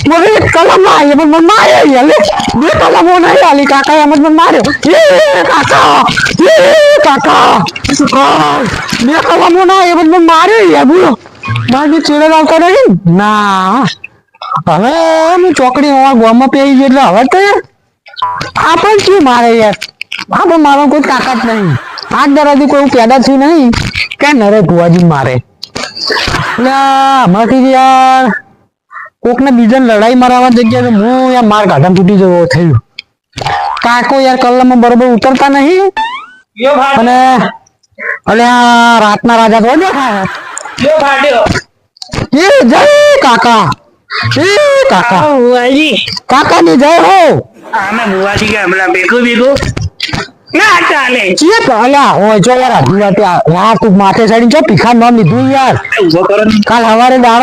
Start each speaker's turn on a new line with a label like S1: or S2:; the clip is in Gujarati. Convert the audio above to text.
S1: મને કલમ આવી પણ મને માર્યો લે બે કલમો નહીં આલી કાકા એમ જ મને માર્યો કાકા બે કલમો ના એ મને માર્યો યાર બોલો મારી ચેડે આવતા નહીં ના હવે હું ચોકડી ગામમાં પહેરી ગઈ એટલે હવે તો યાર આ પણ શું મારે યાર આ પણ મારો કોઈ તાકાત નહીં આજ દરાથી કોઈ પેદા થયું નહીં કે નરે ભુવાજી મારે એટલે આમાંથી યાર કોકને બીજાને લડાઈ મારવા જગ્યાએ હું યાર માર ગાઢા તૂટી જવો થયું કાકો યાર કલમમાં બરોબર ઉતરતા નહીં અને અલે આ રાતના રાજા તો દેખાય એ જય કાકા કાકા ની જય હો
S2: આમે બુવાજી કે હમણાં ભેગું ના ચાલે
S1: ચીએ અલ્યા હોય જો યાર આધી વાત યાર તું માથે સાડી જો ભીખા ન લીધું યાર
S2: ઉભો કરો
S1: કાલ સવારે દાડો